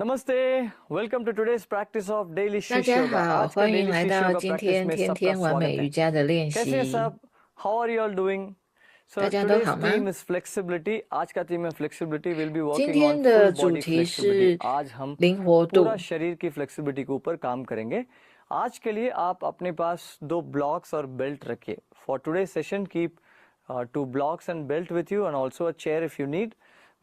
Namaste. Welcome to today's practice of daily 大 शिष 家 yoga 好， आज का 欢迎 daily 来 शिष 到 yoga 今 practice 天 में 天 सबका 天完美 स्वागत 瑜 है 伽的练 कैसे हैं 习。 सब how are you all doing 大 so 家都 today's 好吗？ theme is flexibility आज का theme है flexibility we'll be 今 working 天 on 的 full 主 body 题 flexibility 是 आज हम 灵活 पूरा 度。 शरीर की फ्लेक्सिबिलिटी के ऊपर काम करेंगे आज के लिए आप अपने पास 2 ब्लॉक्स और बेल्ट रखिए for today's session keep 2 blocks and belt with you and also a chair if you need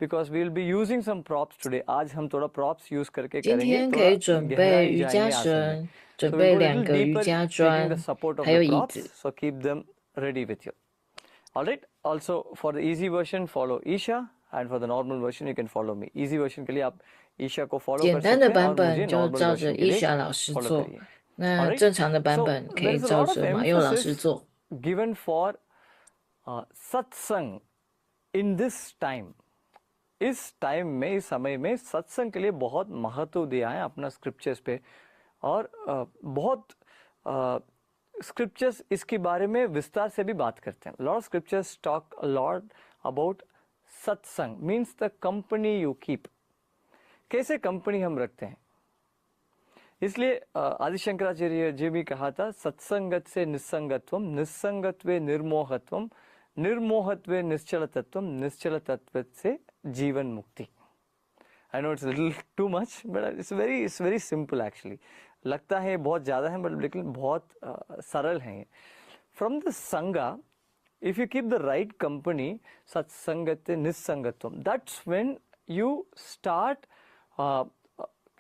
because we will be using some props today आज हम थोड़ा props use करके 今 करेंगे 天可 थोड़ा 以准备 गहराई 瑜 जाएंगे 伽 आसन में 绳，准 so we'll 备 go a 两 little 个瑜 deeper 伽 taking the 砖， support of 还 the 有椅 props 子。 so keep them ready with you all right also for the easy version follow Isha and for the normal version you can follow me easy version के लिए आप ईशा को follow 简 कर 单的 सकते हैं 版 और 本 मुझे 就 normal 照着 version के 伊 लिए 莎老师 follow 做， करिए all 那 right 正常的版 so 本可 there 以 is a 照 lot of 着马佑老师 emphasis 做。 given for satsang in this time इस टाइम में इस समय में सत्संग के लिए बहुत महत्व दिया है अपना स्क्रिप्चर्स पे और बहुत स्क्रिप्चर्स इसके बारे में विस्तार से भी बात करते हैं lot of scriptures talk a lot about satsang means the company you keep कैसे कंपनी हम रखते हैं इसलिए आदि शंकराचार्य जी भी कहा था सत्संगत से निस्संगत्वम निस्संगत्वे निर्मोहत्वम निर्मोहत्वे निश्चल तत्वम निश्चल तत्व से जीवन मुक्ति I know it's little too much but it's very simple actually लगता है बहुत ज़्यादा है बट लेकिन बहुत सरल है ये फ्रॉम द संगा if you keep the right company satsangate nissangatvam that's when you start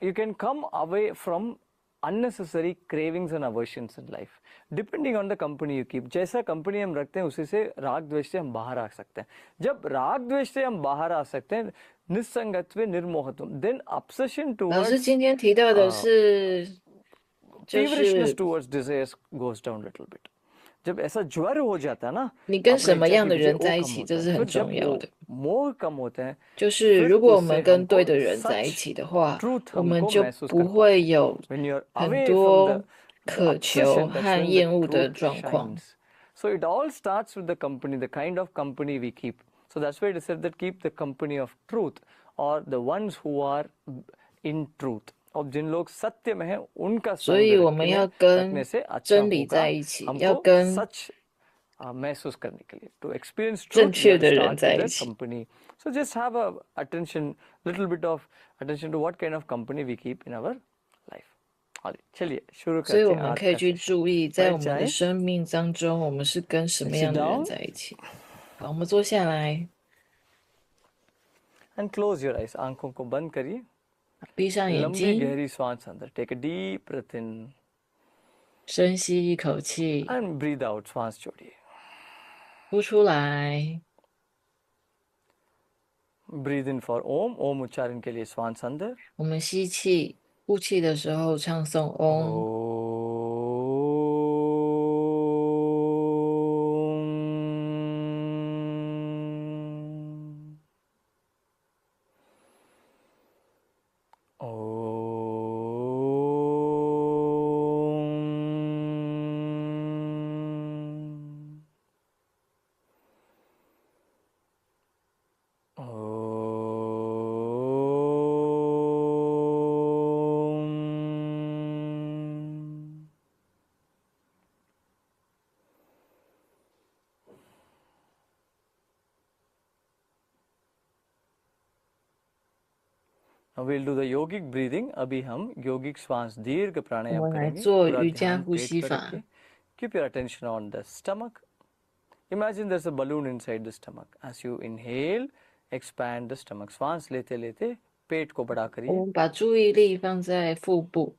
you can come away from unnecessary cravings and aversions in life depending on the company you keep जैसा company हम रखते हैं उसी से राग द्वेष से हम बाहर आ सकते हैं जब राग द्वेष से हम बाहर आ सकते हैं निस्संगत्वे निर्मोहत्वम then obsession 老师 towards 今天提到的是，就 feverishness 是 towards desires goes down little bit जब ऐसा ज्वर हो जाता है ना 你跟 अपने 什么 इच्छा 样 के 的 पीछे 人 वो 在一 कम 起， होता 这 है 是很 फिर जब 重要 वो 的。 मोह कम होते हैं 就是如 फिर 果我 उससे 们跟 हमको 对的人在一 सच 起的话， ट्रूथ 我们 हमको 就 महसूस 不 कर 会 पाते हैं 有 when you're 很 away from 多 the 渴求 obsession that's 和 when the 厌恶的 truth 状况。 shines so it all starts with the company the kind of company we keep so that's why it is said that keep the company of truth or the ones who are in truth और जिन लोग सत्य में हैं उनका 所 संग 以我们要 रखने 跟 से अच्छा 真理 होगा 在一起，要 हमको 跟 सच महसूस करने के लिए to experience 正 truth we 确 have to 的人 start 在 with 一 a 起。 company so just have a attention little bit of attention to what kind of company we keep in our life all right चलिए शुरू 所以 करते 我 हैं 们 आज 可以 का 去 session 注意，在我 बैठ 们的 जाए 生命当中，我们是跟什么 sit 样的人 down 在一起。好，我们坐下来， and close your eyes आंखों को बंद करिए 闭上眼 लंबी 睛， गहरी सांस अंदर take a deep breath in 深吸一口气， and breathe out सांस छोड़िए 呼出来。 breathe in for Om Om उच्चारण के लिए सांस अंदर 我们吸气，呼气的时候唱诵嗡。 Now we'll do the yogic breathing. अभी हम योगिक श्वास दीर्घ 我 प्राणायाम 们来 करेंगे 做 पूरा 瑜伽 ध्यान 呼 पेट 吸 पर 法。 रखिए Keep your attention on the stomach. Imagine there's a balloon inside the stomach. As you inhale, expand the stomach. श्वास लेते लेते पेट को बड़ा 我 करिए 们把注意力放在腹部，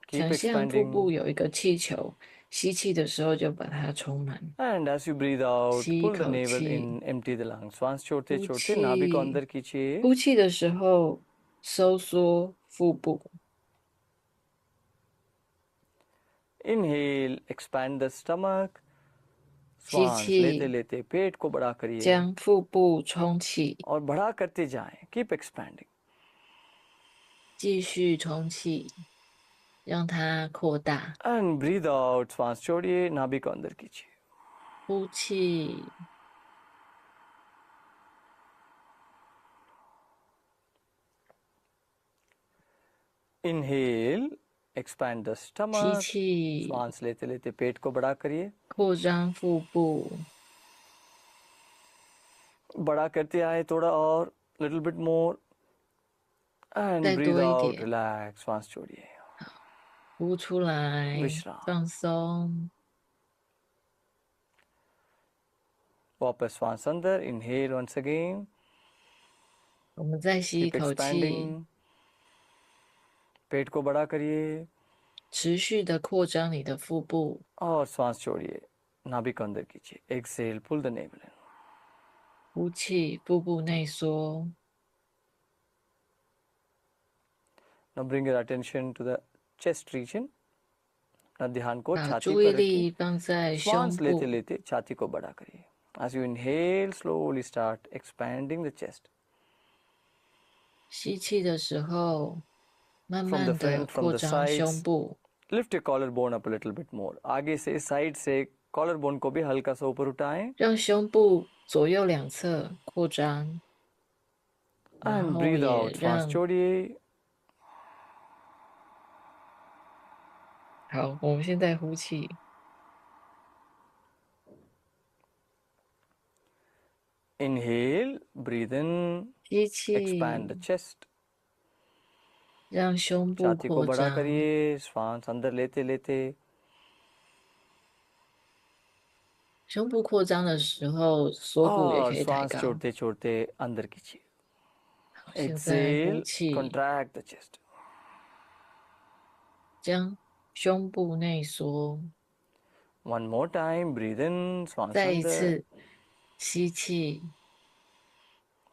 Keep 想象腹 expanding. 部有一个气球，吸气的时候就把它充满， And as you breathe out, 吸一 pull the 口 navel 气， in, empty the lungs. श्वास छोड़ते 呼 छोड़ते नाभि को 气， अंदर खींचिए 呼气的时候收缩腹部， Inhale, expand the stomach. 吸 श्वास लेते 气 लेते पेट को बड़ा करिए 将腹部充气， और बड़ा करते जाएं Keep expanding. 继续充气，让它扩大， And breathe out. श्वास छोड़िए नाभि को अंदर खींचिए 呼气， Inhale, expand the 吸 stomach. 气， श्वास लेते लेते पेट को बड़ा करिए. 扩张腹部， बड़ा करते आए थोड़ा और, little bit more. And 再 breathe 多一 out, 点， relax, श्वास छोड़िए. 呼出来， विश्राम. 放松。 वापस श्वास अंदर. Inhale once again. 我们再吸一 Keep 口气， expanding. पेट को बड़ा करिए 持续的扩张你的腹部， और श्वास छोड़िए. नाभि को अंदर कीजिए. Exhale, pull the navel in. 呼气，腹部内缩。 Now bring your attention to the chest region. अपना ध्यान को 把 छाती 注意 पर रखिए. 力放在胸 श्वास लेते 部， लेते छाती को बड़ा करिए. As you inhale, slowly start expanding the chest. 吸气的时候，慢 From the 慢的 front, from 扩 the 张胸 sides. 部， Lift your collarbone up a little bit more. आगे से साइड से collarbone को भी हल्का सा ऊपर उठाएं. 让胸部左右两侧扩张，然 And 后 breathe 也 out. श्वास 让 छोड़िए. 好，我们现在呼气， Inhale, breathe in, 吸 expand the 气， chest. 让胸部 छाती को 扩 बड़ा 张。 करिए. श्वास अंदर लेते लेते. 胸部扩张的时候，锁骨也 और 可以抬 श्वास 高。 छोड़ते छोड़ते अंदर कीजिए. 现在呼 Exhale, 气， contract the chest. 将胸部内缩。 One more time, breathe in, श्वास 再一 अंदर. 次吸气，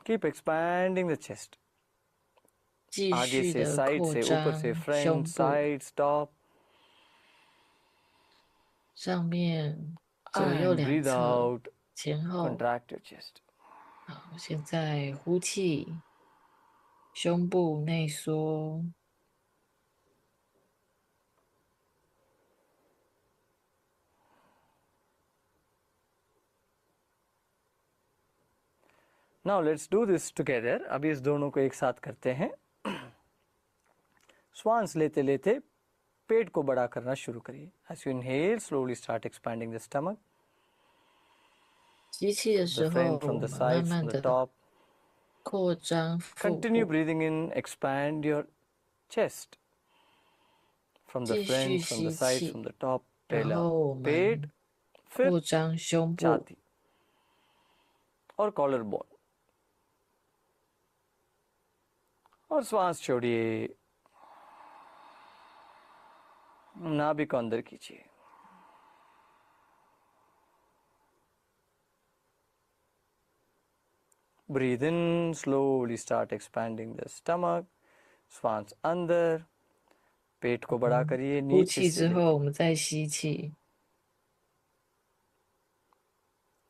Keep expanding the chest. 继 आगे 续 से 的 साइड 扩 से ऊपर से 张 front, 胸部， sides, top. 上面、左右 And 两 breathe 侧、 out, 前后。 contract your chest. 好，现在呼气，胸部内缩。 Now let's do this together. अभी इस दोनों को एक साथ करते हैं. श्वास लेते लेते पेट को बड़ा करना शुरू करिए. As you inhale, slowly start expanding the stomach. 吸气的 The 时候， front 我 from the 们慢 sides, 慢 from the 的 top. 扩张腹 Continue 部， breathing in, expand your chest. From the 继续 front, from the 吸 sides, 气， from the top. 然 पहला 后我 पेट, 们 फिर 扩张胸部， छाती और collar bone. और श्वास छोड़िए. नाभि को अंदर कीजिए. Breathe in, slowly start expanding the stomach. श्वास अंदर. पेट को बड़ा करिए. 呼 नीचे 气 से 之 लेके. 后，我们再吸气，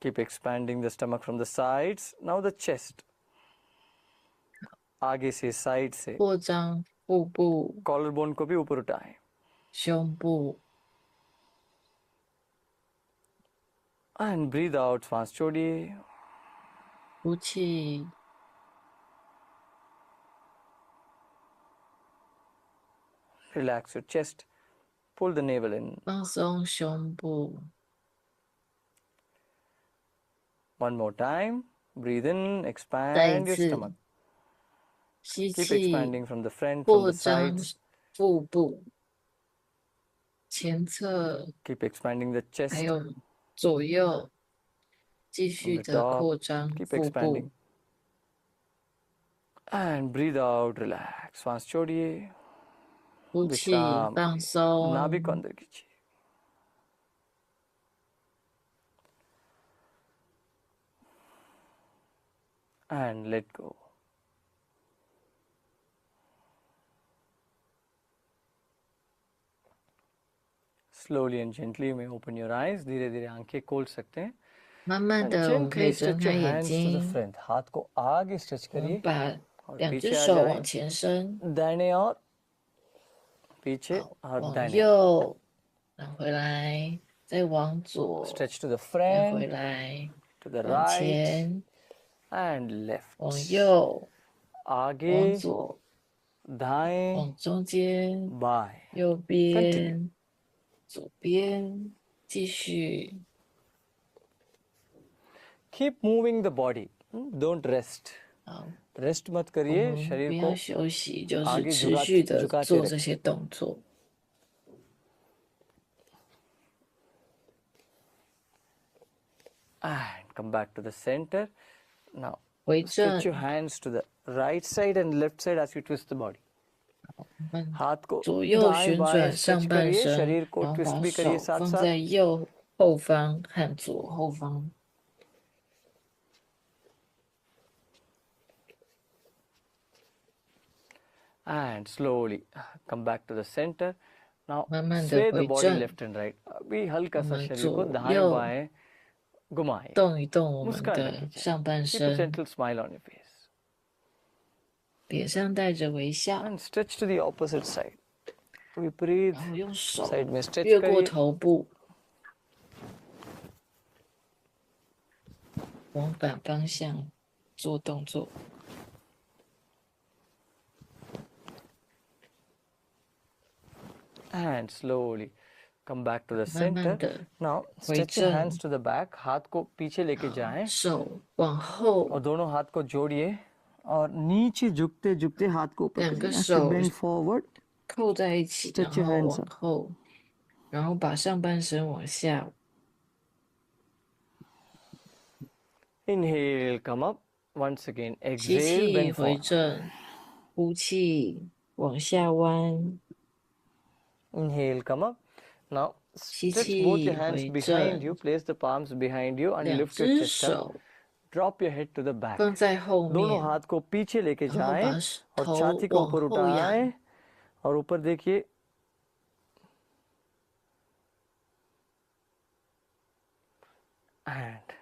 Keep expanding the stomach from the sides. Now the chest. आगे से साइड से 扩张腹部、 कॉलर बोन को भी ऊपर उठाएं. 胸部。 And breathe out. श्वास छोड़िए. 呼气， Relax your chest. Pull the navel in. 放松胸部。 One more time. Breathe in. 再一 Expand your 次 stomach. 吸 Keep 气， expanding from the front, from 扩 the 张 sides. 腹部、前侧 Keep expanding the 还 chest 有左右，继 from 续 the 的 top. 扩张 Keep 腹 expanding. 部。 And breathe out. Relax. श्वास छोड़िए. 呼气， विश्राम 放 करिए. नाभि को 松。 अंदर कीजिए. And let go. Slowly and gently you may open your eyes. धीरे धीरे आंखें खोल सकते हैं. 慢慢 And 的，我们可以 gently 睁 stretch your 开眼 hands to the 睛， front. हाथ को आगे stretch 我们 करिए 把 और 两 पीछे 只 आ 手 जाए. 往前伸， दाहिने और पीछे 好， और 往 दाहिने. 右，然后回来，再往左， Stretch to the 再回 front, 来， to the 往 right 前， and left. 往右，往 आगे 左， दाएं, 往中间， बाएं. 右 Continue. 边，左边，继续。 Keep moving the body. Don't rest. 好， rest मत 我 करिए, 们不 शरीर 要 को 休息，就是 आगे 持续的 झुकाते 做这 रखें. 些动作。 And come back to the center. Now 回 stretch 正， your hands to the right side and left side as you twist the body. 我们 हाथ को 左右 दाएं 旋 बाएं 转 स्ट्रेच 上半 करिए, 身， शरीर को 然后 ट्विस्ट 把 भी करिए 手 साथ 放 साथ. 在右后方和左后方。 And slowly come back to the center. Now 慢慢地 sway the 回 body 正。 left and right. अभी हल्का 我 सा 们 शरीर को 左 दाएं 右 बाएं घुमाइए. 动一动我们 मुस्कान रखिए 的 चेहरे. 上半 Keep a 身， gentle smile on your face. 脸上带着微笑， And stretch to the opposite side. विपरीत 然后用手 साइड में स्ट्रेच 越过 करिए. 头部，往反方向做动作。 And slowly come back to the 慢慢 center. 的 Now 回 stretch your 正， hands to the back. हाथ को पीछे लेके जाएं 手往后 और दोनों हाथ को जोड़िए और नीचे झुकते झुकते हाथ को ऊपर 两个 करिए.手 Bend forward. 扣在一起， Stretch 然 your 后 hands 往 up. 后，然后把上半身往下。 Inhale, come up. Once again, 吸 exhale, 气 bend 回 forward. 正，呼气往下弯。 Inhale, come up. Now 吸 stretch both your 气 hands 回 behind you. 正， Place the palms behind you and 两 lift your 只 chest up. 手 Drop your head to the back. 放在后 दोनों 面， हाथ को पीछे लेके 然后 जाएं 把 और 头 छाती को 往 ऊपर 后仰， उठाएं और ऊपर देखिए. And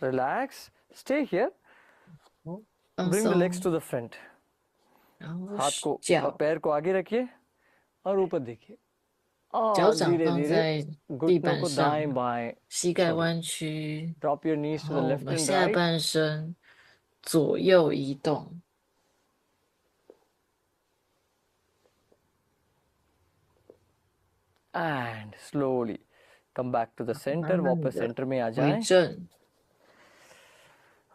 relax. Stay here. 放 Bring the legs 松， to the front. 然后 हाथ को 脚 पैर को आगे रखिए और ऊपर देखिए. 脚 और 掌 धीरे 放 धीरे 在地 घुटनों 板 को 上， दाएं बाएं 膝盖 छोड़िए. 弯曲， Drop your knees 然 to the 后我 left 们 and 下 right. 半身左右移动。 And slowly come back to the 慢 center. 慢 वापस 的 सेंटर में आ 回 जाएं. 正。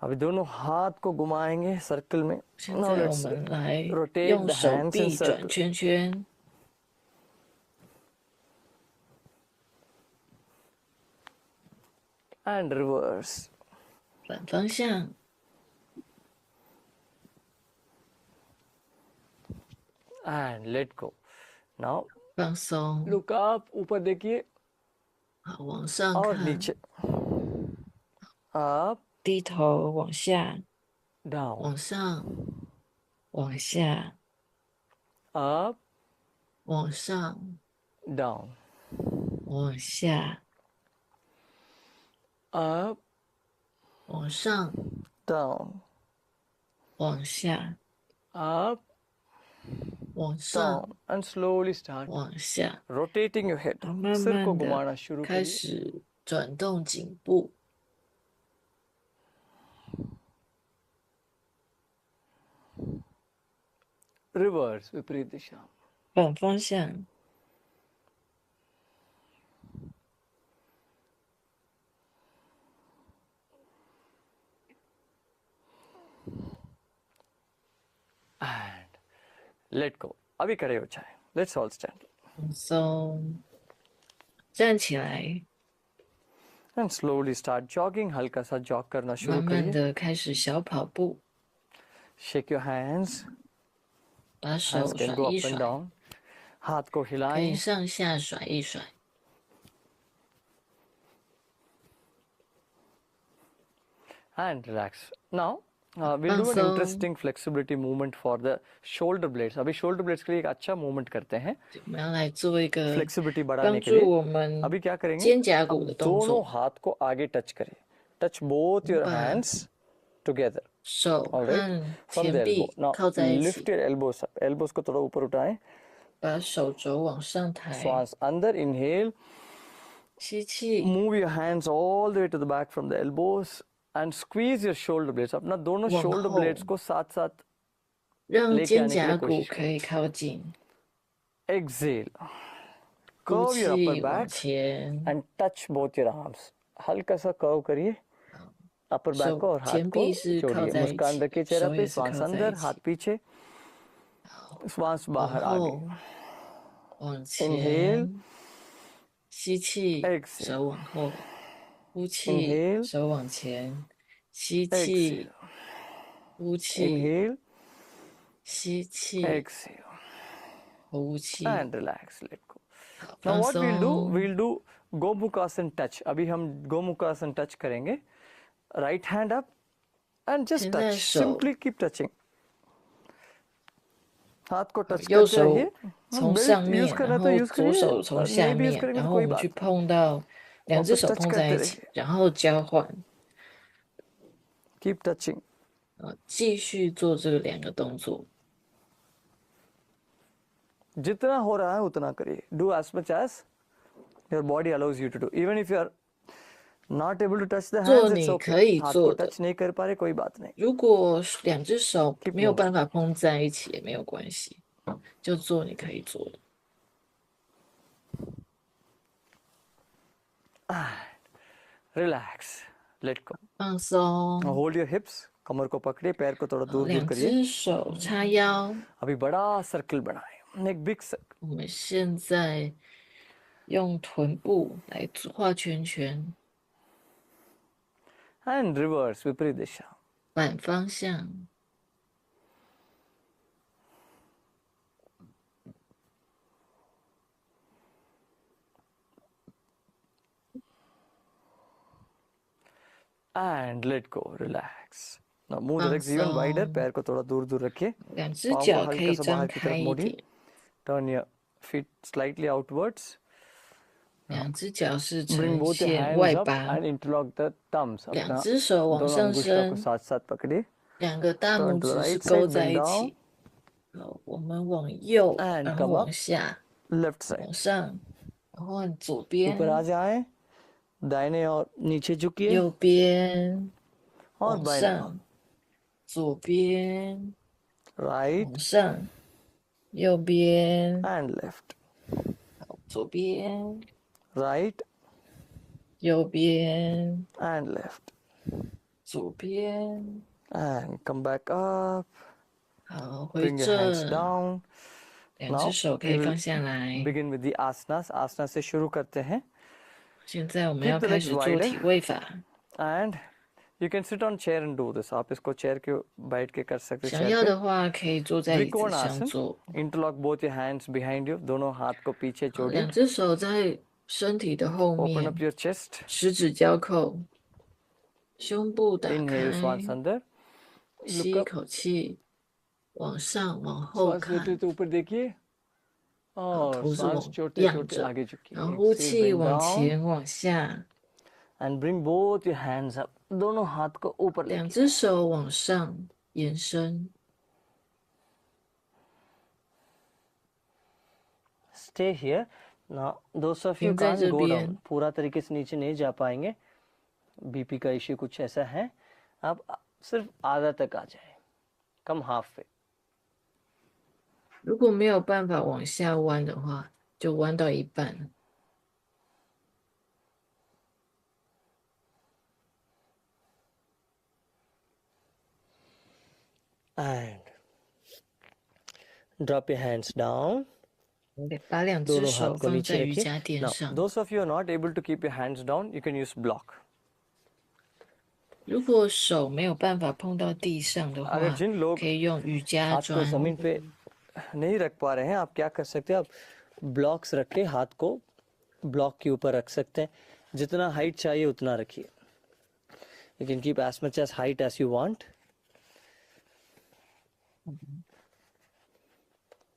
अभी दोनों हाथ को घुमाएंगे सर्कल में. 现 Now 在我 let's 们来 rotate 用 the 手 hands in 臂转 circle. 圈圈， And reverse. 反方向。 And let go. Now 放松， look up. ऊपर देखिए 好，往上 और 看， नीचे. Up, 低头往下， down. 往上，往下， Up, 往上， down. 往下， Up, 往上， down. 往下， Up, 往上， down. And slowly start 往下， rotating your head. 然后慢 सिर को 慢 घुमाना 的 शुरू 开 करिए. 始转动颈部， Reverse, विपरीत दिशा. 反方向。 And let go. अभी खड़े हो जाए. Let's all stand. 放松，站起来， And slowly start jogging. हल्का सा jog करना शुरू 慢慢 करिए. 的开始小跑步， Shake your hands. 把 Hands 手 can 甩 go 一 up and 甩， down. हाथ को 可以 हिलाएं. 上下甩一甩。 And relax. Now we'll do an So- interesting flexibility movement for the shoulder blades. अभी shoulder blades के लिए एक अच्छा movement करते हैं. 我们要来做一个 Flexibility 帮 बढ़ाने के 助 लिए. 我们 अभी क्या करेंगे? 肩胛骨 अब 的动 दोनों 作， हाथ को आगे टच करें. Touch both your Wow. hands together. 手 All 和 right. From 前 the 臂 elbow. Now 靠在一 lift 起， your elbows up. Elbows को थोड़ा ऊपर उठाएं. 把手肘往上抬， श्वास अंदर. Inhale. 吸气， Move your hands all the way to the back from the elbows and squeeze your shoulder blades. अपना दोनों往 shoulder 后 blades को साथ साथ 让 लेके 肩 आने के लिए 胛骨 कोशिश 可 करो। 以靠近， Exhale. 呼 Curve your upper 气往 back 前， and touch both your arms. हल्का सा कर्व करिए 好， अपर बैक को 手 और हाथ 前 को 臂是靠 जोड़िए। 在一 मुस्कान 起， रखिए चेहरा 手 पे, 也是 श्वास 靠在 अंदर, 一 हाथ 起， पीछे, 好， श्वास 往 बाहर आगे. 后，往 Inhale, 前，吸气， exhale, 手往后，呼气， inhale, 手往前，吸 exhale, 气，呼气， inhale, 吸气， exhale, 呼气， and relax. Let go. 好， Now 放 what we'll do? 松。 We'll do Gomukhasan touch. अभी हम Gomukhasan touch करेंगे. Right hand up and just 现在 touch. 手 Simply keep touching. हाथ को टच 右 करते रहिए. 手从 बेल्ट 上 यूज 面， करना 然 है तो 后 यूज 左 करिए, 手从 और 下 नहीं भी यूज 面， करेंगे 然 तो 后我 कोई 们去 बात नहीं. 碰到两只 वापस 手 टच 碰在 करते 一起， रहिए. 然后交换， Keep touching. 继续做这两个动作。 जितना हो रहा है उतना करिए. Do as much as your body allows you to do. Even if you are not able to touch the 做 hands, it's 你 okay. 可以 हाथ 做 को 的， टच नहीं कर पा रहे, कोई बात नहीं. 如果两只手 Keep 没有 moving. 办法碰在一起也没有关系，就做你可以做的。 Relax. Let go. 放松， Now hold your hips. कमर को पकड़िए, पैर को थोड़ा 好， दूर दूर 两 करिए. 只手叉腰。 अभी बड़ा सर्कल बनाएं. एक बिग सर्कल. 我们现在用臀部来画圈圈， And reverse, विपरीत दिशा. 反方向。 And let go. Relax. Now move the 放 legs even wider. 松， पैर को थोड़ा दूर दूर रखिए. 两只 पाँव को 脚可 हल्का 以 सा 张 बाहर की 开 तरफ 一 मोड़िए. 点， Turn your feet slightly outwards. 两只脚是 Bring 呈 both your 现 hands 外 up 八， and interlock the thumbs. 两 अपना 只手往 दोनों 上 अंगुष्ठों को 升， साथ साथ पकड़िए. 两个大 Turn 拇 to the 指是 right 勾 side, 在 bend 一 down 起。好，我们往右， and 然后 come 往 up. 下， Left side. 往上，然后往左 ऊपर आ 边， जाएं. दाहिने और नीचे झुकिए 右边， और 往 बाएं 上，左边， right 往上，右边， and left. 好，左边， Right 右边， and left. 左边， And come back up. 好，回 Bring your hands 正， down. 两只 Now 手可 we 以 will 放下来。 begin with the asanas. Asana से शुरू करते हैं. 现在我们 Keep 要 the 开 legs 始做 wider 体位法， and you can sit on chair and do this. आप इसको chair के बैठ के कर सकते हैं 想 chair 要 पे. 的话可以坐在椅子上 trikonasana. 做。 Interlock both your hands behind you. दोनों हाथ को पीछे 好， जोड़िए. 两只手在身体的后 Open up 面， your chest. 十指交扣，胸部打 Inhale, 开， श्वास अंदर. 吸 Look 一 up. 口气，往上往后 श्वास लेते 看， तो ऊपर देखिए 好， और 头是 सांस 往 छोड़ते 仰 छोड़ते 着， आगे झुकिए. 然后呼 Exhale, 气 bend 往 down 前往下， and bring both your hands up. दोनों हाथ को ऊपर 两 लेके. 只手往上延伸， Stay here. Now, those of you 停在 can't 这 go 边 down. पूरा तरीके से नीचे नहीं जा पाएंगे. बीपी का इश्यू कुछ ऐसा है. आप सिर्फ आधा तक आ जाए. कम हाफ पे. 如果没有办法往下弯的话，就弯到一半。 And drop your hands down. 把两只 दोनों 手 हाथ को 放 नीचे 在瑜 रखिए. 伽垫 Now, 上。 those of you who are not able to keep your hands down, you can use block. 如果手没有办法碰到地上的 अगर 话， जिन लोग 可以用瑜伽 हाथ को 砖。 जमीन पे नहीं रख पा रहे हैं, आप क्या कर सकते हैं? आप ब्लॉक्स रख के हाथ को ब्लॉक के ऊपर रख सकते हैं. जितना हाइट चाहिए उतना रखिए. You can keep as much as height as you want.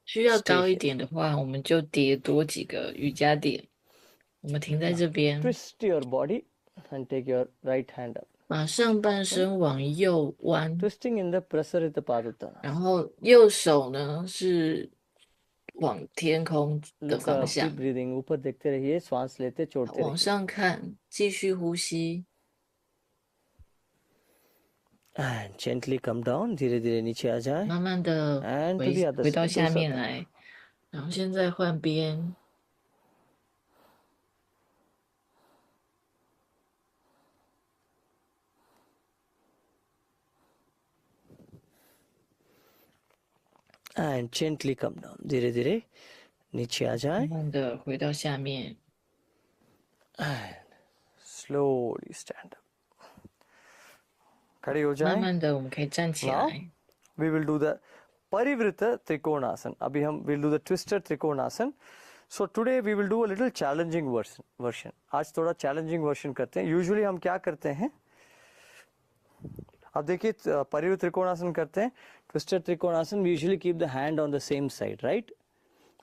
需要高一点的话，我们就叠多几个瑜伽垫。我们停在这边， Twist your body and take your right hand up. 把上半身往右弯， Twisting in the prasarita padutana. 然后右手呢是往天空的 Look 方 up, 向 keep， breathing. ऊपर देखते रहिए, श्वास लेते छोड़ते 往 रहिए. 上看，继续呼吸。And gently come down. धीरे धीरे नीचे आ जाए. 慢慢的 And to the other 回到 side. 下 दूसरा 面 पैर. 来，然后现在换边， And gently come down. धीरे धीरे नीचे आ 慢 जाए. 慢的回到下面， And slowly stand up. खड़े हो 慢 जाए. 慢的我们可以站起 Now 来。 we will do the Parivrita Trikonasana. अभी हम will do the twisted Trikonasana. So today we will do a little challenging version. आज थोड़ा challenging version करते हैं. Usually हम क्या करते हैं? अब देखिए परिवृत त्रिकोणासन करते हैं. Twisted Trikonasana we usually keep the hand on the same side, right?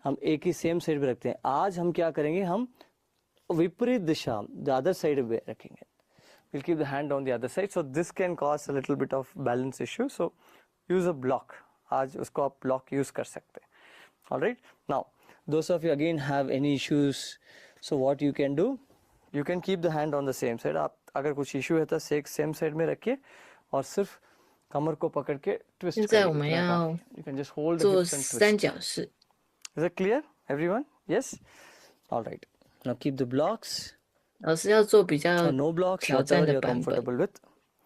हम एक ही सेम साइड पे रखते हैं. आज हम क्या करेंगे? हम विपरीत दिशा the other side पे रखेंगे. We'll keep the hand on the other side. So this can cause a little bit of balance issue. So use a block. आज उसको आप block use कर सकते हैं. All right. Now, those of you again have any issues. So what you can do? You can keep the hand on the same side. आप अगर कुछ issue है तो same side में रखिए और सिर्फ कमर को पकड़ के twist 现在我 करिए. 们 इतना 要 काफी है. You can just hold the 做 hips and 三 twist. 角式， Is it clear, everyone? Yes. All right. Now keep the blocks 老师要做比较 or no blocks, 挑战 whatever 的 you're 版本， comfortable with.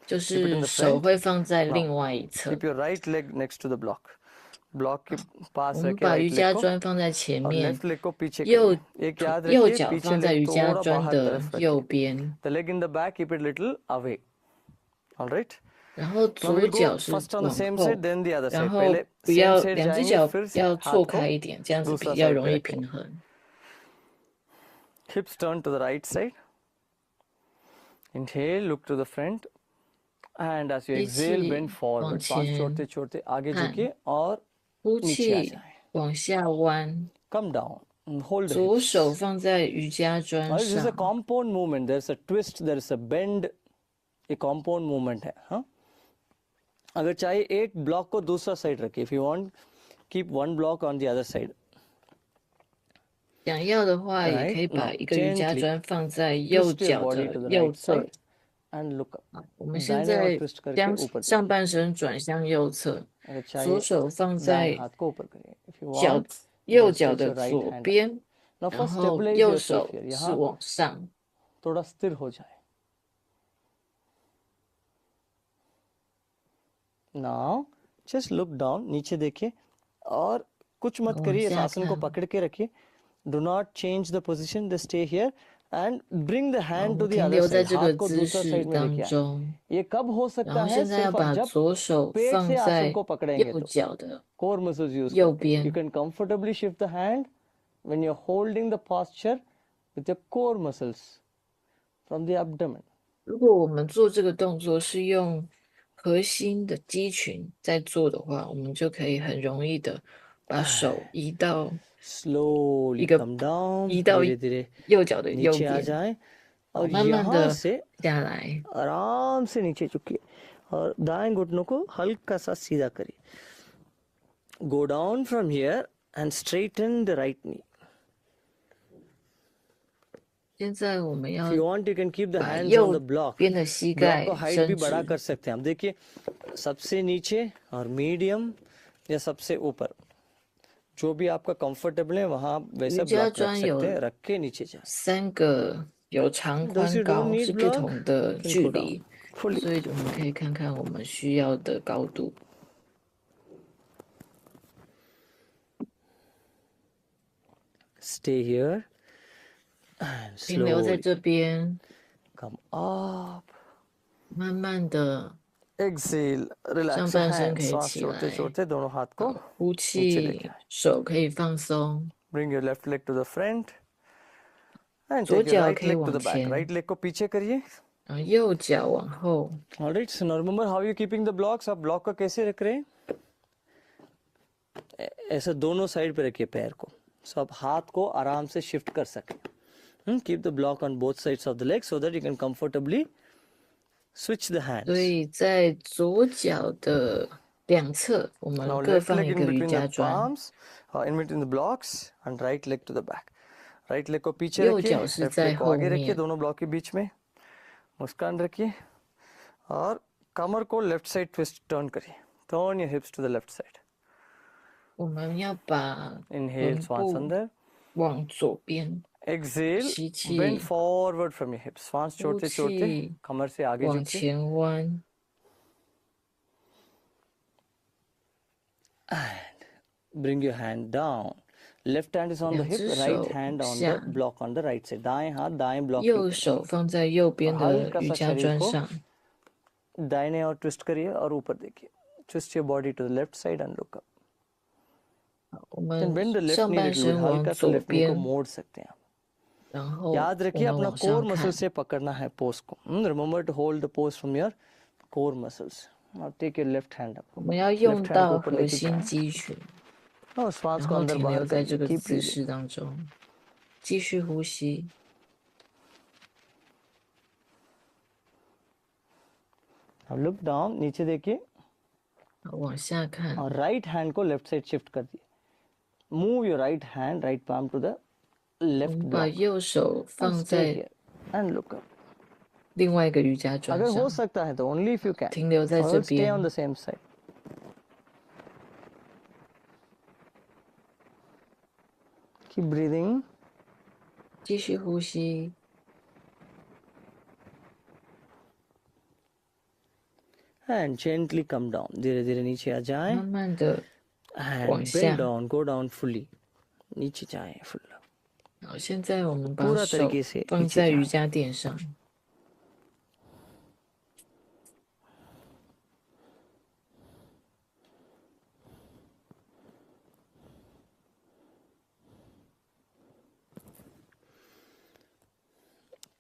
就 Keep it in 是 the 手 front. 会放在 Now 另外一侧， keep your right leg next to the block. Block के 我 पास 们 रखे 把 right 瑜 leg 伽 को 砖放在前 और 面， left leg को पीछे 右 करिए. एक याद 右 रखिए 脚 पीछे 放在 leg 瑜伽 थोड़ा 砖 बाहर 的 तरफ 右 रखिए. 边， The leg in the back, keep it little away. All right. 然后 Now 左 we'll 脚 go 是 first on the 往 same 后， side, then the other 然 side. 后 पहले 不 same 要 side 两只 जाएंगे, 脚 फिर 要 हाथ 错 को 开一点，这样子比 दूसरा 较 side 容 पे 易 रखें. 平衡。 Hips turn to the right side. Inhale, look to the front. And as you 吸 exhale, 气 bend 往 forward. सांस 前 छोड़ते छोड़ते आगे 看， झुकिए और 呼 नीचे आ 气 जाएं. 往下弯， Come down. Hold the 左手 hips. 放在瑜伽砖 This is a 上， compound movement. There's a twist, there's a bend. ये compound movement है. हाँ? अगर चाहे एक ब्लॉक को दूसरा साइड रखिए. If you want, keep one block on the other side. 想要的话也 Right? 可以把 Now, 一个瑜伽 gently 砖放在右 twist your 脚 body 的 to the 右 right 侧 side and look up. 好，我们现 दाहिने और 在 twist करके 将 ऊपर 上 देखिए. 半身转向右侧， अगर 左 चाहिए 手放 दाएं 在 हाथ को ऊपर करिए. If you 脚 want, you 右 can 脚 stretch 的 your right 左 hand up. 边， Now 然 first 后 stabilize 右 yourself 手 here. 是 यहाँ 往上， थोड़ा स्थिर हो जाए. Now just look down. नीचे देखिए और कुछ मत 往 करिए. इस 下 आसन को 看。 पकड़ के रखिए. Do not change the position. Just stay here and bring the 好，我 hand to 们 the 停 other 留在 side. 这个 हाथ को 姿 दूसरा 势 साइड में 当 लेके आए. 中， ये कब हो 然 सकता 后 है? 现在要 सिर्फ आप 把 जब 左手 पेट 放 से आसन 在 को पकड़ेंगे 右 तो 脚的 core muscles use 右 करके. You 边， can comfortably shift the hand when you're holding the posture with your core muscles from the abdomen. 如果我们做这个动作是用核心的肌群在做的话，我们就可以很容易的把手移到 Slowly 一个 come down. 移到 धीरे धीरे 右脚的右 नीचे आ 边， जाएं 好， और 慢慢 यहाँ 的 से 下来， आराम से नीचे झुकिए और दाएं घुटनों को हल्का सा सीधा करिए. Go down from here and straighten the right knee. 现在我们 If 要 you want, you can keep the 把 hands on 右 the block. 边的膝 block 盖 को हाइट 伸 भी बड़ा 直 कर，सकते हैं हम. देखिए सबसे नीचे और मीडियम या सबसे ऊपर जो भी आपका कंफर्टेबल है वहां वैसा 瑜伽 ब्लॉक रख 砖 सकते 有 हैं. रख के नीचे जाए. 3个有长 Those 宽 you don't 高 need 是不 block 同的 can 距 go down 离， fully. 所以我们可以看看我们需要的高度。 Stay here and 停留在 slowly 这边， come up. 慢慢的 Exhale, relax 上 your 半身 hands. 可以 सांस 起 छोड़ते 来， छोड़ते दोनों हाथ को 呼 नीचे लेके 气 आए. 手可以放松， Bring your left leg to the front and 左 take your 脚 right 可以 leg to 往 the back. 前， Right leg को पीछे करिए. 然后右脚往后， All right. So now remember how you keeping the blocks. आप ब्लॉक को कैसे रख रहे हैं? ऐसा दोनों साइड पे रखिए पैर को. So आप हाथ को आराम से शिफ्ट कर सकें. Keep the block on both sides of the leg so that you can comfortably switch the hands. 所以在左脚的两侧，我们 Now 各 left 放 leg 一 in 个瑜 between 伽 the 砖， palms, in between the blocks, and right leg to the back. Right leg को पीछे 右 रखिए, 脚是 left 在 leg को 后 आगे रखिए, 面， दोनों block के बीच में. मुस्कान रखिए और कमर को लेफ्ट साइड ट्विस्ट टर्न करिए, turn your hips to the left side. 我们要把 Inhale, 臀 swans 部 under. 往左边， Exhale, 吸 bend 气， forward from your hips. Swans 呼 छोड़ते छोड़ते 气， कमर से आगे 往 झुकिए। 前弯， Bring your hand down. Left hand is on the 两 hip, 只 right 手 hand on the 下， block on the right side. दाएं हाथ दाएं block के 右 ऊपर 手放在右边的 हल्का 瑜 सा 伽 शरीर 砖 को 上， दाहिने और ट्विस्ट करिए और ऊपर देखिए। Twist your body to the left side and look up. 我 Then 们 bend the left 上 knee 半 little bit. 身往 हल्का सा 左 left knee को 边， मोड़ सकते हैं आप। 然后 याद 我 रखिए 们 अपना 往 कोर 上 मसल 看， से पकड़ना है पोज को। Remember to hold the pose from your core muscles. Now take your left hand up. 我们要用 Left hand 到 को ऊपर 核 लेके 心 जाएं 肌群， और श्वास 然 को 后 अंदर 停 बाहर 留在这 करिए। 个 Keep 姿 breathing. 势当中，继续呼吸。 Now look down, नीचे देखिए 往下看， और राइट हैंड को लेफ्ट साइड शिफ्ट कर दिए। Move your right hand, right palm to the 我 left 们把 block 右手 and 放 stay 在 here and look up. 另外一个瑜伽砖 अगर हो 上， सकता है तो only if you can. 停留在 Or 这 else stay on 边， the same side. Keep breathing. 继续呼吸。 And gently come down. धीरे धीरे नीचे आ जाएं 慢慢的 and 往 bend 下。 down, go down fully. नीचे जाएं full. 好，现在我们把 पूरा 手 तरीके से 放 नीचे 在瑜 जाएं. 伽垫上，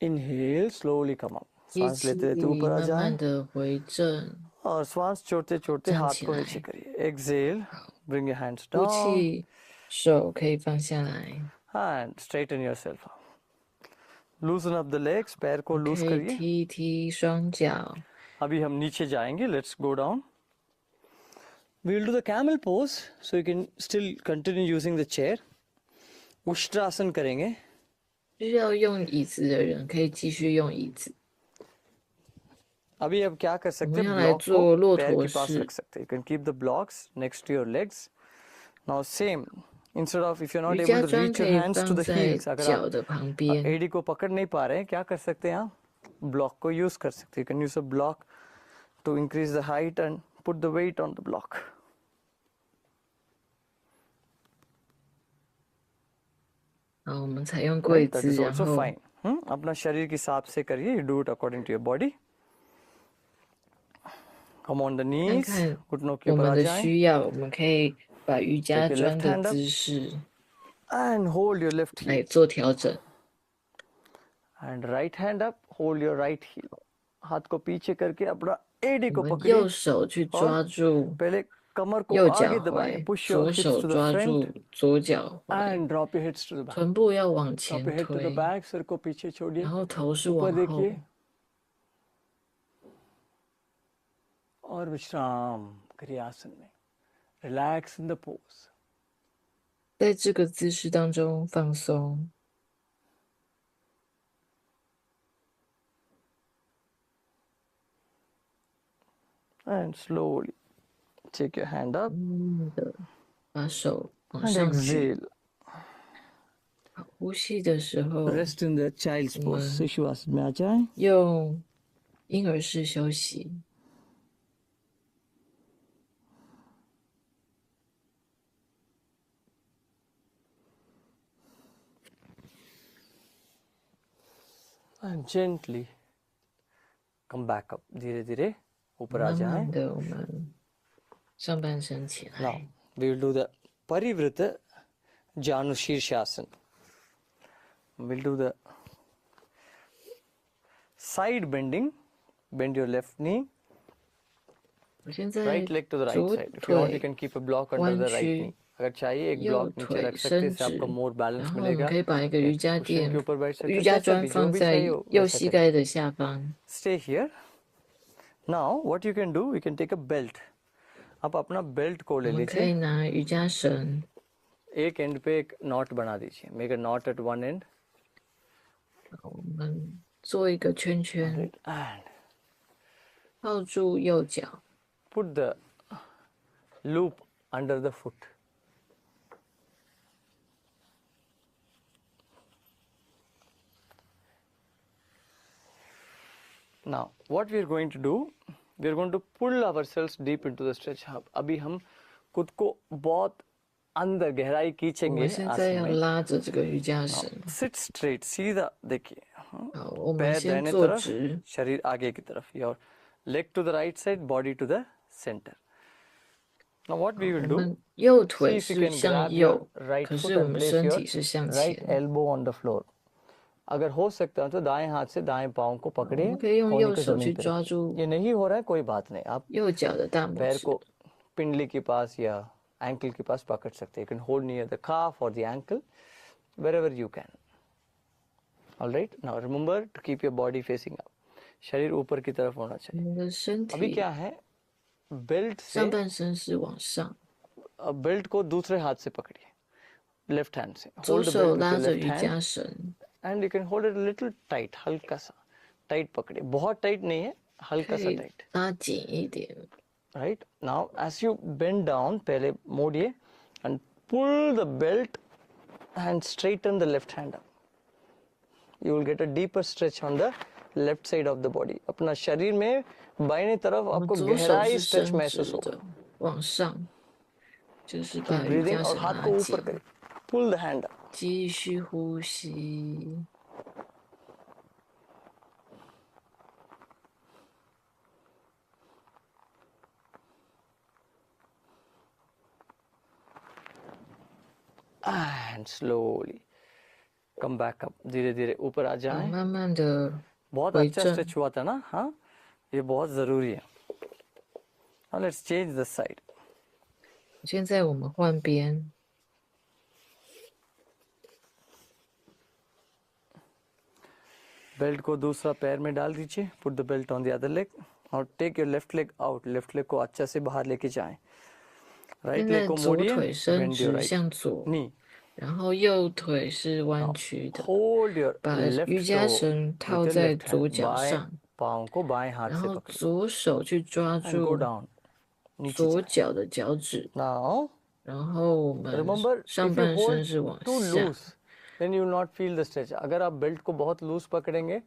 Inhale, slowly come up. 吸 सांस 气， लेते लेते ऊपर आ 慢慢 जाएं 的回正， और श्वास छोड़ते छोड़ते 站 हाथ 起 को 来。 नीचे करिए. Exhale, bring your hands 呼 down 气，手可以放下来， and straighten yourself up. Loosen up the legs, पैर को 可 लूज 以 करिए. 踢一踢双脚。 अभी हम नीचे जाएंगे. Let's go down. We will do the camel pose, so you can still continue using the chair. Ushtrasana करेंगे. 需要用椅子的人可以继续用椅子。 अभी अब क्या कर 我 सकते 们 हैं 要来 ब्लॉक को 做骆 पैर 驼 के पास 式 रख，सकते हैं. You can keep the blocks next to your legs. Now same, instead of if you're not 瑜 able 伽 to 砖 reach 可 your 以 hands to 放 the 在 heels, अगर 脚 आप 的旁边， एडी को पकड़ नहीं पा रहे हैं, क्या कर सकते हैं आप ब्लॉक को यूज कर सकते हैं. You can use a block to increase the height and put the weight on the block. 然后我们采用 Right? 跪 That 姿， is 然 also 后 fine. अपना शरीर के हिसाब से करिए. You do it according to your body. Come on the 看 knees, 看 घुटनों के 我 ऊपर 们 आ 的 जाएं 需要，我们可以把瑜伽 Take your 砖 left 的 hand up 姿势 and hold your left heel. 来做调整。 And right hand up, hold your right heel. हाथ को पीछे करके अपना एडी 我 को 们 पकड़िए. 右手去抓住 पहले कमर को 右 आगे 脚 दबाएं. 踝， Push your 左 hips 手 to the 抓 front 住左脚踝， and drop your hips to the back. 臀部要往 Drop 前 your head to the 推， back, सिर को पीछे छोड़िए. 然后头是 ऊपर 往后 देखिए. और विश्राम करिए आसन में. Relax in the pose. 在这个姿势当中放松。 And slowly take your hand up 慢慢的把手往 and 上举。 exhale. 好，呼吸的时候 Rest in the child's pose. Mm. शिशुआसन में आ जाएं. 用婴儿式休息。 And gently come back up. धीरे धीरे ऊपर आ 慢 जाएं. 慢的，我们上半身起 Now 来。 we will do the Parivrita Janu Shirshasana. We'll do the side bending. Bend your left knee, 我现在 right leg to the right 左 side. If you want, you 腿 can keep a block under 弯 the right 曲 knee. अगर चाहिए एक 右 block नीचे 腿 रख सकते हैं, 伸 इससे 直， आपको more 然 balance 后我们 मिलेगा. 可以把一个瑜伽 कुशन 垫 के、ऊपर बैठ सकते 瑜 हैं, 伽 जैसा 砖 भी जो 放 भी 在 चाहिए 右 वैसा 膝 करें. 盖的下方。 Stay here. Now what you can do, you can take a belt. आप अपना बेल्ट को 我 ले 们可 लीजिए. 以拿瑜伽绳， एक एंड पे एक नॉट बना दीजिए. Make a knot at one end. 我们做一个圈圈， And 放套住右脚， Put the loop under the foot. Now, what we are going to do, we are going to pull ourselves deep into the stretch. अभी हम खुद को बहुत अंदर गहराई 我 खींचेंगे 们现在 आसन 要 में. 拉着这个瑜伽绳。 Sit straight, सीधा देखिए. 好，我们 पैर 先 दाहिने 坐 तरफ, 直， शरीर आगे की तरफ. Your leg to the right side, body to the center. Now what we 我 will do, 们右 see 腿 if you 是 can 向 grab your 右， right 可 foot 是我 and 们 place 身 your 体是向 right 前。 elbow on the floor. अगर हो सकता है तो दाएं हाथ से दाएं पाँव को 我 पकड़िए, 们可以用 कोहनी 右 को 手 जमीन 去 पे 抓 रखिए. 住 ये नहीं हो रहा है कोई बात नहीं, आप 右脚的大拇 पैर 指， को पिंडली के पास या एंकल के पास पकड़ सकते हैं. You can hold near the calf or the ankle, wherever you can. All right. Now remember to keep your body facing up. शरीर ऊपर की तरफ होना 我 चाहिए. 们的身 अभी 体 क्या है, बेल्ट 上 से 半身是往上， बेल्ट को दूसरे हाथ से पकड़िए, लेफ्ट हैंड से. 左 Hold the 手 belt with 拉 your 着 left 瑜 hand 伽绳， and you can hold it a little tight, हल्का सा टाइट पकड़िए. बहुत टाइट नहीं है, 可 हल्का सा 以 tight. 拉紧一点。 Right. Now as you bend down, पहले मोड़िए and pull the belt and straighten the left hand up. You will get a deeper stretch on the left side of the body. अपना शरीर में बाईं तरफ 我们 आपको 左手 गहराई 是 स्ट्रेच 伸 महसूस 直 होगा. 的，往上，就是把 Keep 瑜 breathing 伽 और 绳 हाथ 拉 को ऊपर 紧， करें. Pull the hand up. 继续呼吸。 And slowly come back up. धीरे धीरे ऊपर आ 好， जाएं. 慢慢的 बहुत 回 अच्छा 正。 स्ट्रेच हुआ था ना. हाँ, ये बहुत ज़रूरी है. Now let's change the side. 现在我们换边， belt को दूसरा पैर में डाल दीजिए. Put the belt on the other leg. और take your left leg out. Left leg को अच्छा से बाहर लेके जाएं. 现 Right 在 leg को 左 मोड़िए. 腿伸 Bend your 直 right 向左， knee. 然后右腿是弯曲的， Hold your 把 left 瑜伽 toe 绳 with 套 your 在 left 左 hand. 脚 बाएं 上， पाँव को बाएं हाथ 然 से 后 पकड़िए 左手去抓 and go 住 down. नीचे 左 जाएं. 脚的脚趾， Now 然后我们 remember, 上 if you 半身 hold 是往 too 下， loose, then you will not feel the stretch. अगर आप बेल्ट को बहुत लूज पकड़ेंगे,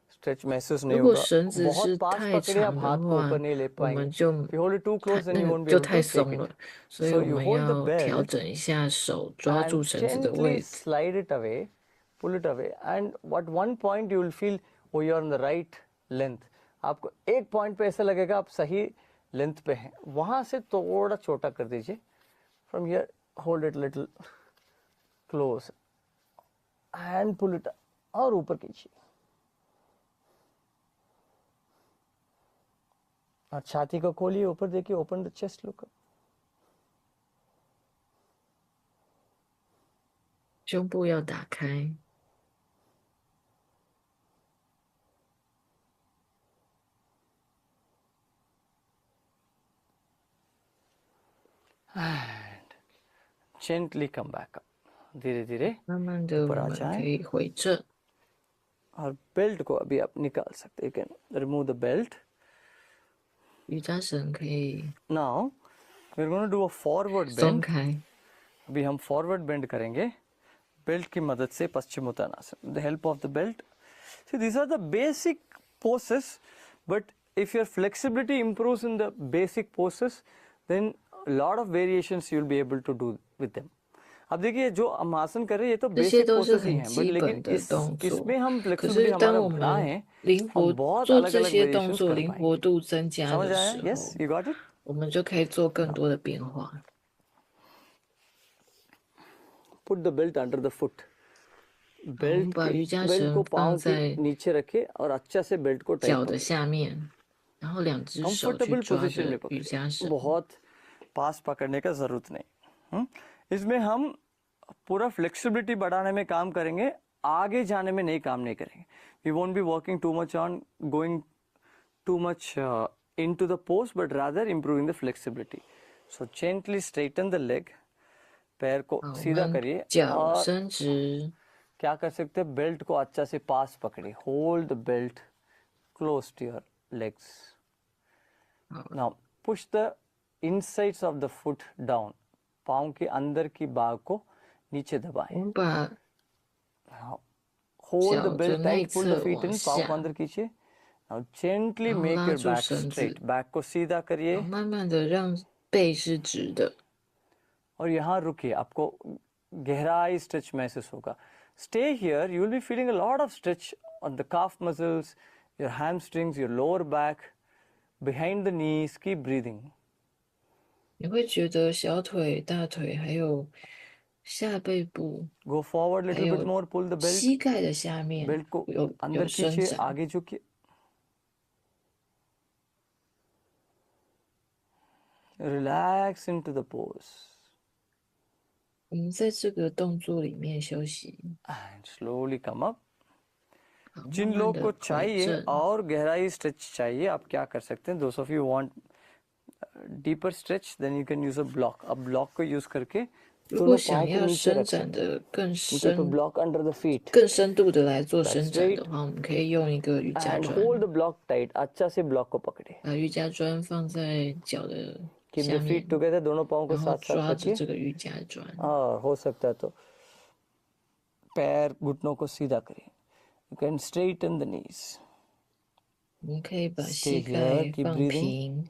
स्ट्रेच महसूस नहीं 如果 होगा. 绳子 बहुत 是 पास 太 पकड़े आप 长 हाथ 的 को 话 ऊपर नहीं ले 我 पाएंगे. 们就 If you hold it too 太 close, then 那 you 个 won't be 就 able 太 to take 松 it. 了，所以 So 我 you 们 hold the 要调 belt 整一下手，抓 and 住绳子的 gently 位置。 slide it away, pull it away, and at one point you will feel, oh, you are on the right length. आपको एक point पे ऐसा लगेगा आप सही length पे हैं. वहां से थोड़ा छोटा कर दीजिए. From here, hold it little close and pull it और ऊपर खींचिए. और छाती को खोलिए, ऊपर देखिए. Open the chest, look up. 胸部要打开， and gently come back up. धीरे धीरे 慢慢的我 ऊपर आ 们 जाएं. 可以回正。 और बेल्ट को अभी आप निकाल सकते हैं. You can remove the belt. 瑜伽绳可以 Now we're going to do a forward 松 bend. 开， अभी हम फॉरवर्ड बेंड करेंगे बेल्ट की मदद से. Paschimottanasana, the help of the belt. See, these are the basic poses, but if your flexibility improves in the basic poses, then a lot of variations you will be able to do with them. अब देखिए जो हम आसन कर रहे हैं ये तो 这些 बेसिक 都是 पोसेस ही 很 हैं, बट 基 लेकिन 本的动作。 इसमें हम 可 फ्लेक्सिबिलिटी 是当 हमारा 我 बढ़ाएं, 们灵活 हम बहुत 做 अलग 这 अलग 些动 वेरिएशंस 作， कर 灵 पाएंगे. 活度增加 समझ 的 आया? 时 Yes, 候， you got it. 我们就可以做更多的变化。 Put the belt under the foot. 我们 belt 把瑜伽 belt को 绳放 पाँव के 在 नीचे रखे और अच्छा से बेल्ट को टाइट 脚的下面，然后两只手去 कंफर्टेबल 抓 पोजीशन 着 में 瑜 पकड़े. 伽绳。 बहुत पास पकड़ने का जरूरत नहीं. इसमें हम पूरा फ्लेक्सिबिलिटी बढ़ाने में काम करेंगे, आगे जाने में नहीं काम नहीं करेंगे. We won't be working too much on going too much into the pose, but rather improving the flexibility. So gently straighten the leg. पैर को 好，我 सीधा 们 करिए 脚 और 伸直， क्या कर सकते हैं, बेल्ट को अच्छा से पास पकड़िए. Hold the belt close to your legs. Now push the insides of the foot down. पाँव के अंदर की बाग को नीचे दबाएं. 我们把 Now hold the 脚的 belt 那一 tight, pull the 侧 feet 往 in, पाँव को 下， अंदर खींचिए. Now gently 然后 make 拉 your 住 back 绳 straight. 子， back को सीधा 然 करिए 后慢慢的让背是直的。 और यहाँ रुकिए. आपको गहराई स्ट्रेच महसूस होगा. Stay here. You will be feeling a lot of stretch on the calf muscles, your hamstrings, your lower back, behind the knees. Keep breathing. 你会觉得小腿、大腿还有下背部， Go forward a 还 little bit 有 more. Pull the belt. 膝盖的下面 belt को 有 अंदर 伸 खींचिए, 展。 आगे झुकिए. Relax into the pose 我们在这个动作里面休息， and slowly come up. 好，慢 जिन 慢 लोग 的 को 回 चाहिए 正。 और गहराई stretch चाहिए, आप क्या कर सकते हैं? Those of you want deeper stretch, then you can use a block. अब block को use करके 如 दोनों 果 पाँव 想 को 要 नीचे 伸 रख 展 सकते 的更 हैं. Take a 深、 block under the feet 更深度的来做 Back 伸展的 straight 话，我们可以用一个瑜伽 and 砖， hold the block tight. अच्छा से block को पकड़े. 把瑜伽砖放在脚的 Keep 下 the 面 feet，together. दोनों पाँव को 然后 साथ साथ 抓着 रखिए. 这个瑜伽砖。 और हो सकता है तो पैर घुटनों को सीधा करें. You can straighten the knees. 我们可以把 Stay 膝 here, 盖 keep 放 breathing. 平，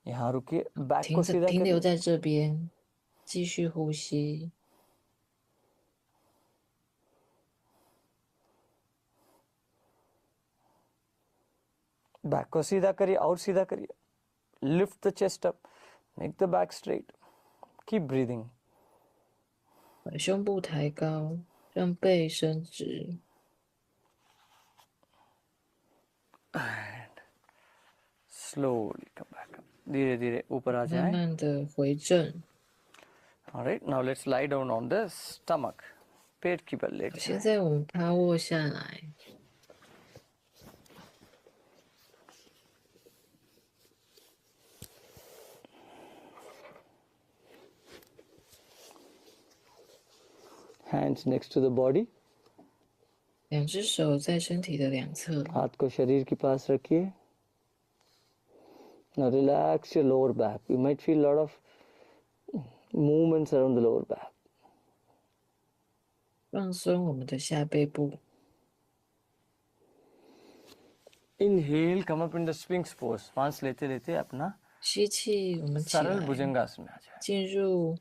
यहाँ रुकिए. बैक को सीधा 停留 करिए. 在这边，继续呼吸。 बैक को सीधा करिए और सीधा करिए. Lift the chest up. Make the back straight. Keep breathing. 把胸部抬高，让背伸直。 Slowly come back up. धीरे धीरे ऊपर आ 慢 जाएं. 慢的回正。 All right, now let's lie down on the stomach. पेट की बल लेट 现 जाएं. 在我们趴卧下来， Hands next to the body. 两只手在身体的两侧， हाथ को शरीर के पास रखिए. Now relax your lower back. You might feel a lot of movements around the lower back. 放松我们的下背部。 Inhale, come up in the Sphinx pose. सांस लेते लेते अपना 吸气，我们起 सरल 来， भुजंगासन में आ जाए. 进入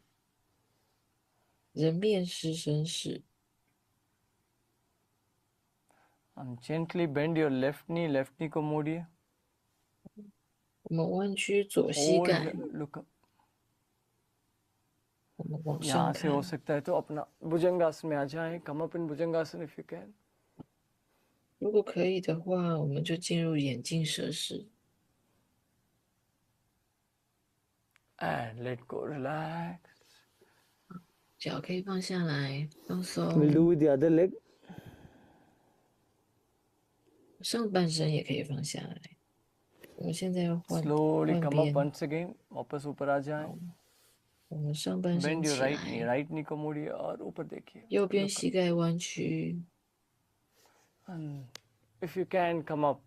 人面狮身式。 And gently bend your left knee को मोड़िए. 我们弯曲左膝 Hold 盖， here, look up. 我们往 यहाँ 上 से हो 看。 सकता है तो अपना भुजंगासन में आ जाए. Come up in bhujangasana if you can. 如果可以的话，我们就进入眼镜蛇式。 And let go, relax. 脚可以放下来，放 We'll 松。 do with the other leg. 上半身也可以放下来。我们现在要换 Slowly 换 come up 边， once again. वापस ऊपर आ जाए. 我们上半身 Bend 起 your right 来， knee को मोड़िए और ऊपर देखिए. 右边膝盖弯曲， And if you can come up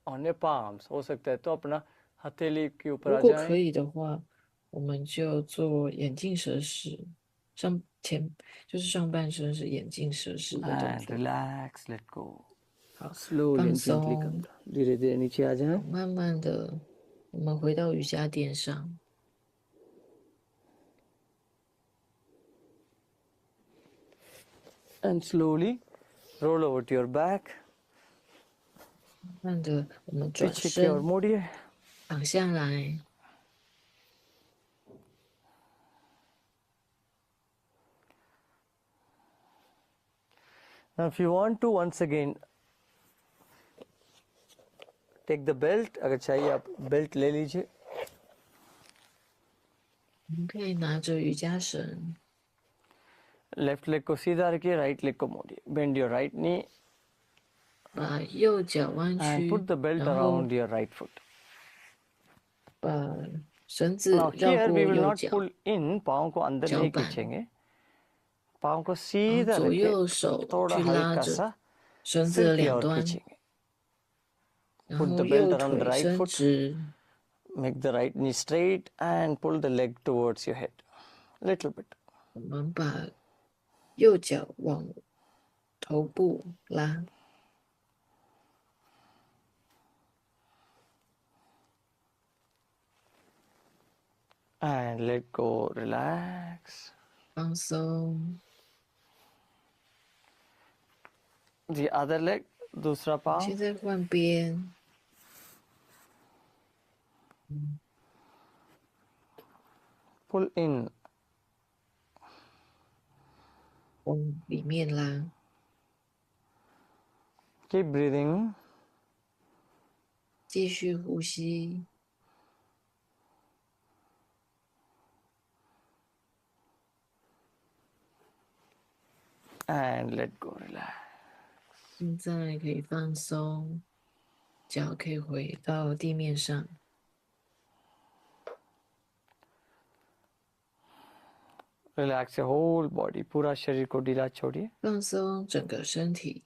on your palms, हो सकता है तो अपना हथेली के ऊपर 如 आ 果可 जाए. 以的话，我们就做眼镜蛇式。就是上半身是眼镜蛇式的动 And 作。 relax, let go. 好， Slowly 放 and gently 松 come，down. धीरे धीरे नीचे आ जाए. 慢慢的，我们回到瑜伽垫上。 And slowly roll over to your back. 慢慢的，我们转 पीछे की ओर 身 मोड़िए. 躺下来， Now if you want to once again take the belt, अगर चाहिए आप belt ले लीजिए. 我们可以拿着瑜伽绳， Left leg को सीधा रखिए, right leg को मोड़िए. Bend your right knee 把右脚弯 and 曲 put the，belt 然后 around your right foot. 把绳子 Now 绕 here 过 we will 右 not 脚， pull in, पाँव को अंदर नहीं जाओ खींचेंगे. पाँव को 然后 सीधा 左 रखें, 右手 थोड़ा 去拉 हल्का 着 सा 绳子 सिर 的 की 两 ओर 端， खींचेंगे. 然 Put 后 the belt 右 around the 腿 right 伸 foot. 直， Make the right knee straight and pull the leg towards your head. Little bit. 我们把右脚往头部拉， And let go, relax. 放松。 The other leg, दूसरा पाँव. 现在换边， Pull in. 往里面拉， Keep breathing. 继续呼吸。 And let go, relax. 现在可以放松，脚可以回到地面上， Relax your whole body. पूरा शरीर को ढीला छोड़िए. 放松整个身体。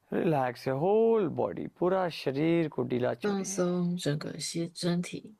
Relax your whole body. पूरा शरीर को ढीला 放 छोड़िए. 松整个身体。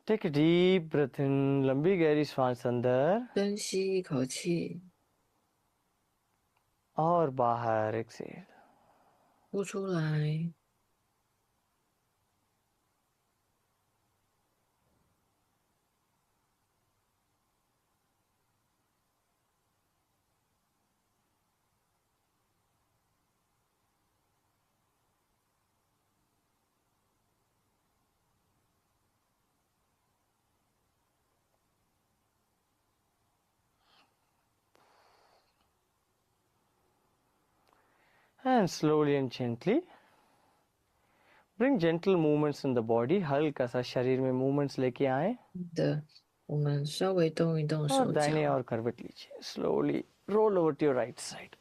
Take a deep breath in. लंबी गहरी सांस अंदर 深吸一口气， और बाहर exhale. 呼出来。 And slowly and gently bring gentle movements in the body. हल्का सा शरीर में movements लेके आए 的，我们稍微动一动 और 手 दाहिने 脚， और करवट लीजिए. Slowly roll over to your right side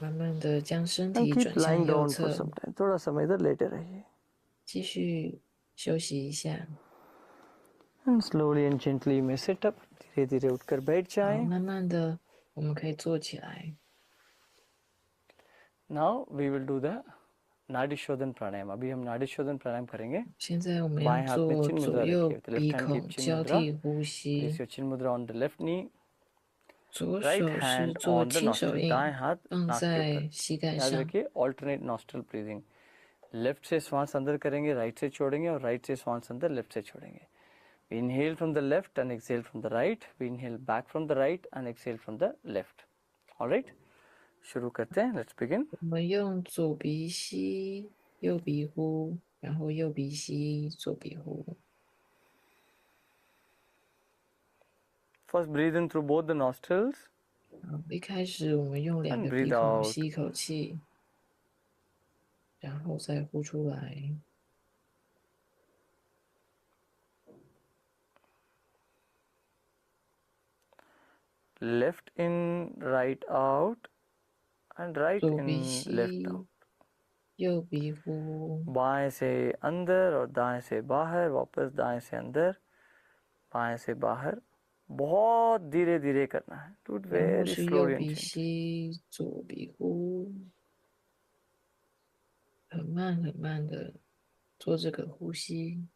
慢慢的将身 and 体 keep 转向 lying 右 down for 侧， some time. थोड़ा समय इधर लेटे रहिए. 继续休息一下。 And slowly and gently you may sit up. धीरे धीरे उठकर बैठ 好， जाएं. 慢慢的我们可以坐起来。 Now we will do the नाड़ी शोधन प्राणायाम. अभी हम नाड़ी शोधन प्राणायाम करेंगे. 现在我们 बाएं 要 हाथ में 做 चिन 左 मुद्रा 右 रखिए. The 鼻 left hand 孔 keep chin 交 mudra. 替呼吸， Place your chin mudra on the left knee. 左 Right 手是 hand 做 on the 亲手 nostril. 印， दाएं हाथ 放 नाक के ऊपर. 在膝盖 याद 上。 रखिए alternate nostril breathing. लेफ्ट से श्वास अंदर करेंगे, राइट से छोड़ेंगे और राइट से श्वास अंदर लेफ्ट से छोड़ेंगे. We inhale from the left and exhale from the right. We inhale back from the right and exhale from the left. All right. शुरू करते हैं. Let's begin. 我们用左鼻吸，右鼻呼，然后右鼻吸，左鼻呼。 First breathe in through both the nostrils 好，一开始我们用两 and 个鼻 breathe 孔 out. 吸一口气，然后再呼出来。left in, right out, and right 左鼻 in, left 吸， out. 右鼻呼， बाएं से अंदर और दाएं से बाहर, वापस दाएं से अंदर, बाएं से बाहर. बहुत धीरे धीरे करना है. Do it 然后 very 是右 slowly and 鼻 gently. 吸，左鼻呼，很慢很慢的做这个呼吸。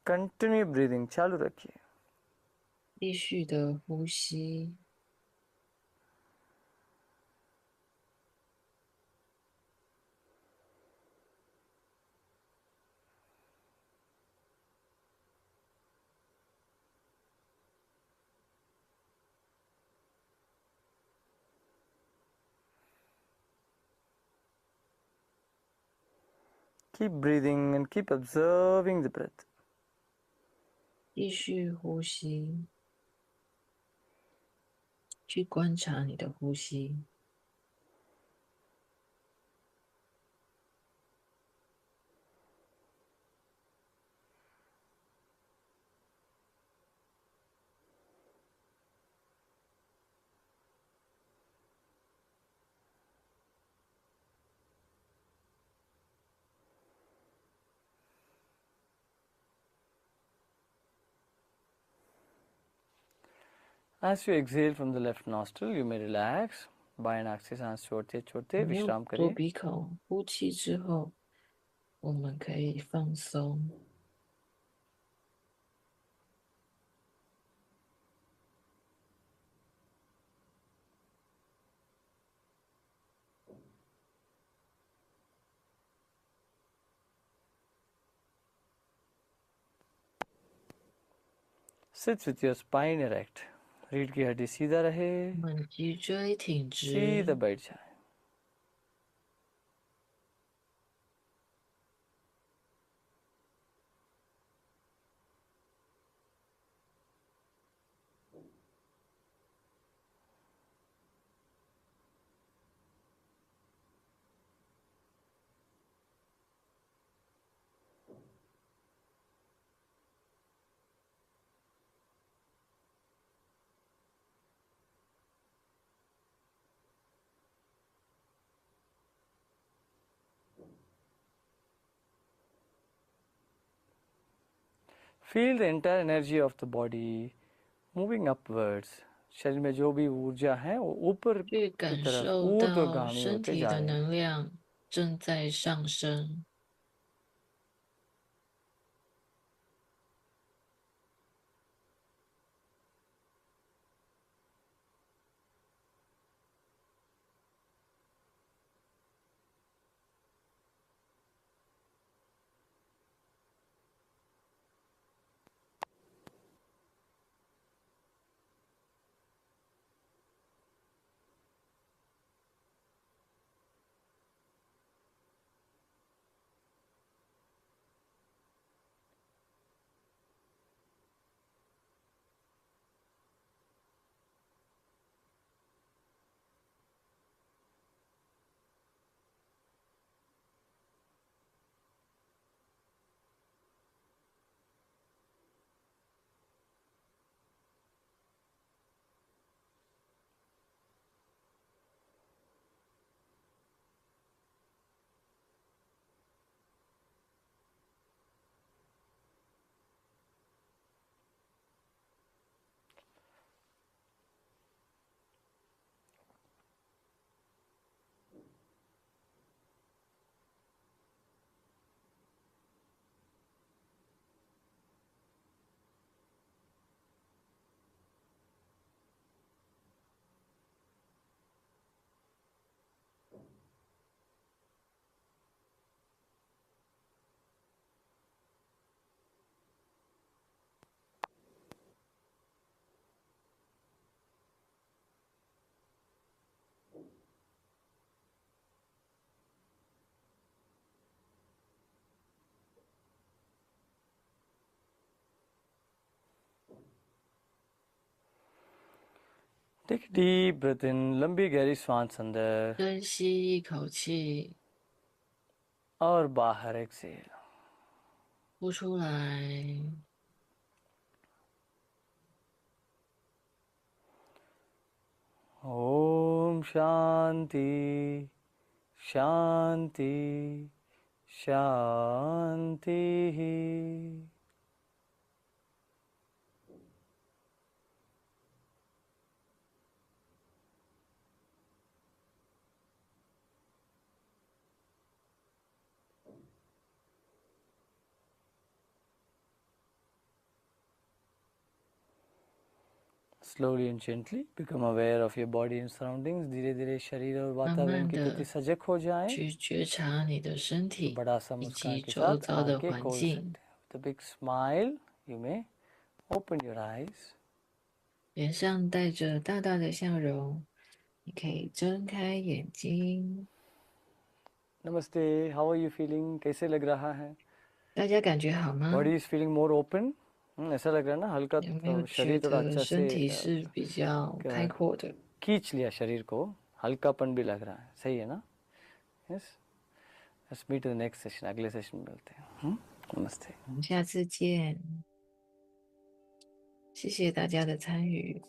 Continue breathing. चालू रखिए. 继续的呼吸。Keep breathing and keep observing the breath. 继续呼吸，去观察你的呼吸。As you exhale from the left nostril, you may relax. बाएं नाक से सांस छोड़ते छोड़ते 没有 विश्राम 左 करिए. 鼻孔呼气之后，我们可以放松。Sit with your spine erect. रीढ़ की हड्डी सीधा रहे. 我们脊椎挺 सीधा 直， बैठ जाए. Feel the entire energy of the body moving upwards. शरीर में जो भी ऊर्जा है वो ऊपर 去 की 感 तरफ 受到 ऊर्ध्वगामी 身 होते 体 जा 的 रहे हैं. 能量正在上升。टेक डीप ब्रेथ इन, लंबी गहरी सांस अंदर深吸一口气， और बाहर एक्सेल। 呼出来。 ओम शांति शांति शांति। Slowly and gently become aware of your body and surroundings। धीरे धीरे शरीर और 慢 वातावरण 慢 के प्रति 的 सजग हो जाएं। 去觉察你的身 तो 体 बड़ा सा 以 मुस्कान 及 के 周 साथ 遭的 आंखें 环 खोल 境， सकते हैं। With a big smile, you may open your eyes। 脸上带着大大的笑容，你可以睁开眼睛。 नमस्ते, how are you feeling? कैसे लग रहा है? 大家感觉好吗？ Body is feeling more open। ऐसा लग रहा है ना, हल्का 有没有觉 शरीर थोड़ा 得 अच्छा 身 से 体是比较开阔的？ खींच लिया शरीर को, हल्कापन भी लग रहा है। सही है ना? Yes. Let's meet the next session. अगले सेशन में मिलते हैं। नमस्ते। 我们下次见，谢谢大家的参与。